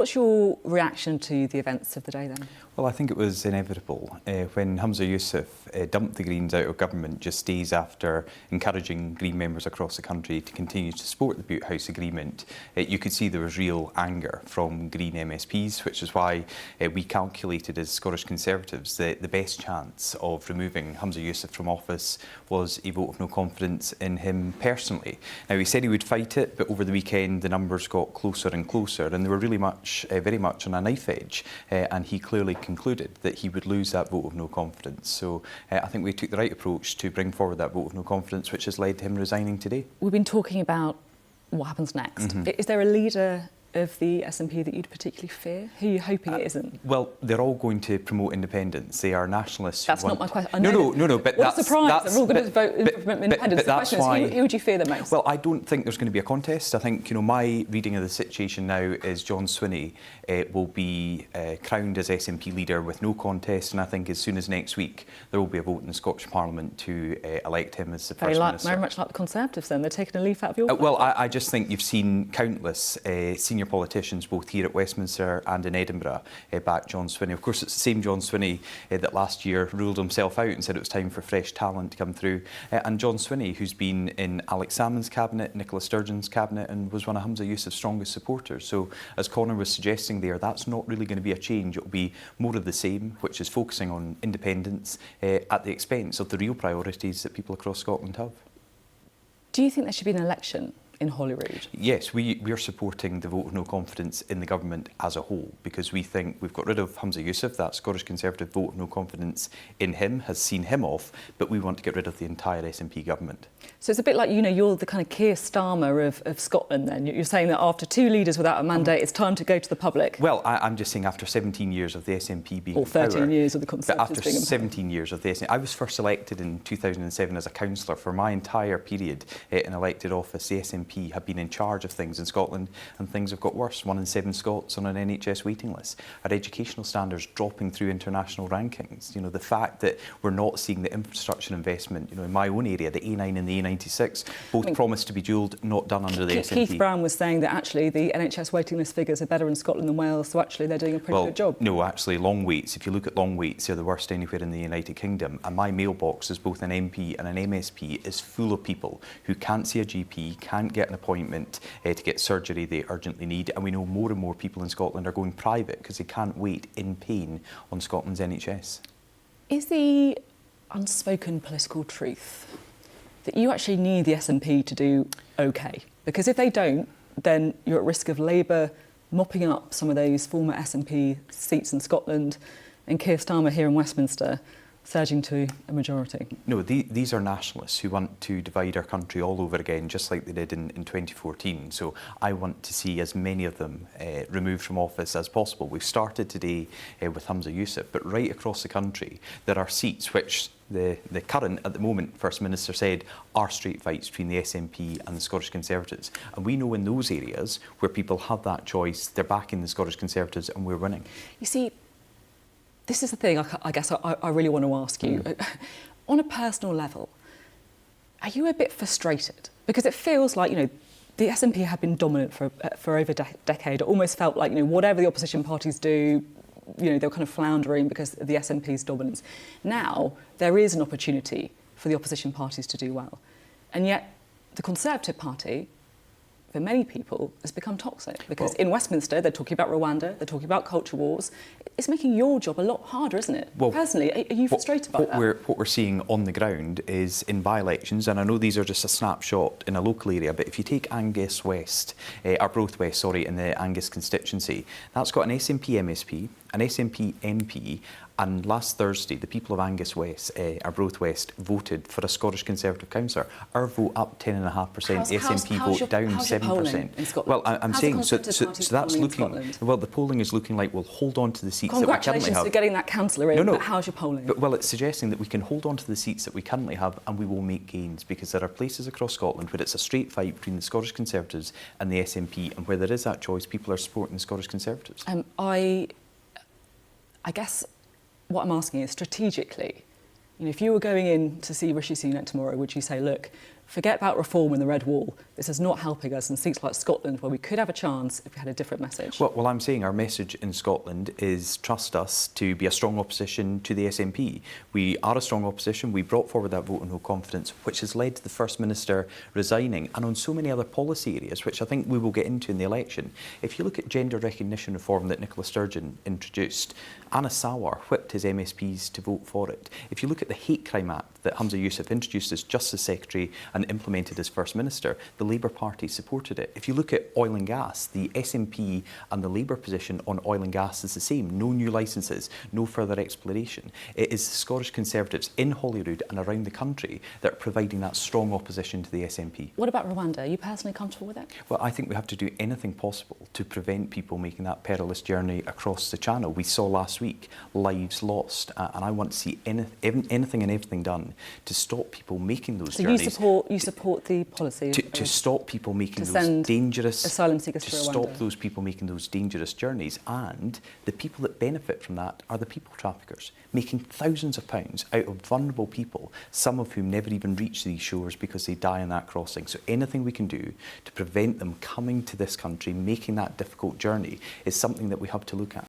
What's your reaction to the events of the day then? Well, I think it was inevitable. When Humza Yousaf dumped the Greens out of government just days after encouraging Green members across the country to continue to support the Butte House Agreement, you could see there was real anger from Green MSPs, which is why we calculated as Scottish Conservatives that the best chance of removing Humza Yousaf from office was a vote of no confidence in him personally. Now, he said he would fight it, but over the weekend the numbers got closer and closer, and they were really very much on a knife edge, and he clearly concluded that he would lose that vote of no confidence. So I think we took the right approach to bring forward that vote of no confidence, which has led to him resigning today. We've been talking about what happens next. Is there a leader of the SNP that you'd particularly fear? Who are you hoping it isn't? Well, they're all going to promote independence. They are nationalists. That's not my question. No, but what a surprise! They're all going to vote for independence. The question is, who would you fear the most? Well, I don't think there's going to be a contest. I think, my reading of the situation now is John Swinney will be crowned as SNP leader with no contest, and I think as soon as next week there will be a vote in the Scottish Parliament to elect him as the First Minister. Very much like the Conservatives then. They're taking a leaf out of your book. Well, I just think you've seen countless senior politicians, both here at Westminster and in Edinburgh, back John Swinney. Of course, it's the same John Swinney that last year ruled himself out and said it was time for fresh talent to come through. And John Swinney, who's been in Alex Salmond's cabinet, Nicola Sturgeon's cabinet, and was one of Humza Yousaf's strongest supporters. So, as Conor was suggesting there, that's not really going to be a change. It will be more of the same, which is focusing on independence at the expense of the real priorities that people across Scotland have. Do you think there should be an election in Holyrood? Yes, we're supporting the vote of no confidence in the government as a whole, because we think we've got rid of Humza Yousaf. That Scottish Conservative vote of no confidence in him has seen him off, but we want to get rid of the entire SNP government. So it's a bit like, you're the kind of Keir Starmer of Scotland then. You're saying that after two leaders without a mandate, it's time to go to the public. Well, I'm just saying after 17 years of the SNP being in power. Or 13 years of the Conservatives being in power. But after 17 years of the SNP. I was first elected in 2007 as a councillor. For my entire period in elected office, the SNP have been in charge of things in Scotland, and things have got worse. 1 in 7 Scots on an NHS waiting list. Our educational standards dropping through international rankings. The fact that we're not seeing the infrastructure investment, in my own area, the A9 and the A96, both promised to be dualled, not done under the SNP. Keith Brown was saying that actually the NHS waiting list figures are better in Scotland than Wales, so actually they're doing a pretty good job. No, actually, long waits. If you look at long waits, they're the worst anywhere in the United Kingdom. And my mailbox as both an MP and an MSP is full of people who can't see a GP, can't get an appointment to get surgery they urgently need. And we know more and more people in Scotland are going private because they can't wait in pain on Scotland's NHS. Is the unspoken political truth that you actually need the SNP to do OK? Because if they don't, then you're at risk of Labour mopping up some of those former SNP seats in Scotland and Keir Starmer here in Westminster surging to a majority. No, these are nationalists who want to divide our country all over again, just like they did in 2014. So I want to see as many of them removed from office as possible. We've started today with Humza Yousaf, but right across the country there are seats which the current, at the moment, First Minister said are straight fights between the SNP and the Scottish Conservatives. And we know in those areas where people have that choice, they're backing the Scottish Conservatives and we're winning. You see, this is the thing I guess I really want to ask you. On a personal level, are you a bit frustrated? Because it feels like, the SNP have been dominant for over a decade. It almost felt like, whatever the opposition parties do, they were kind of floundering because of the SNP's dominance. Now, there is an opportunity for the opposition parties to do well. And yet, the Conservative Party, for many people, has become toxic. Because in Westminster, they're talking about Rwanda, they're talking about culture wars. It's making your job a lot harder, isn't it? Well, personally, are you frustrated by that? What we're seeing on the ground is in by-elections, and I know these are just a snapshot in a local area, but if you take Angus West, Arbroath West, in the Angus constituency, that's got an SNP MSP, an SNP MP, and last Thursday, the people of Angus West, Arbroath West, voted for a Scottish Conservative councillor. Our vote up 10.5%, SNP vote down 7%. In Scotland? Well, I'm saying, so that's looking, well, the polling is looking like we'll hold on to the seats that we currently have. Congratulations for getting that councillor in, but how's your polling? Well, it's suggesting that we can hold on to the seats that we currently have and we will make gains, because there are places across Scotland where it's a straight fight between the Scottish Conservatives and the SNP, and where there is that choice, people are supporting the Scottish Conservatives. I guess what I'm asking is, strategically, if you were going in to see Rishi Sunak tomorrow, would you say, look, forget about reform and the Red Wall. This is not helping us in seats like Scotland, where we could have a chance if we had a different message. Well, I'm saying our message in Scotland is trust us to be a strong opposition to the SNP. We are a strong opposition. We brought forward that vote of no confidence, which has led to the First Minister resigning, and on so many other policy areas, which I think we will get into in the election. If you look at gender recognition reform that Nicola Sturgeon introduced, Anna Sawar whipped his MSPs to vote for it. If you look at the Hate Crime Act that Humza Yousaf introduced as Justice Secretary and implemented as First Minister, the Labour Party supported it. If you look at oil and gas, the SNP and the Labour position on oil and gas is the same. No new licences, no further exploration. It is the Scottish Conservatives in Holyrood and around the country that are providing that strong opposition to the SNP. What about Rwanda? Are you personally comfortable with it? Well, I think we have to do anything possible to prevent people making that perilous journey across the Channel. We saw last week lives lost, and I want to see anything and everything done to stop people making those journeys. So you support the policy to stop people making those dangerous asylum seekers to to stop Rwanda. those people making those dangerous journeys, and the people that benefit from that are the people traffickers, making thousands of pounds out of vulnerable people, some of whom never even reach these shores because they die on that crossing. So anything we can do to prevent them coming to this country, making that difficult journey, is something that we have to look at.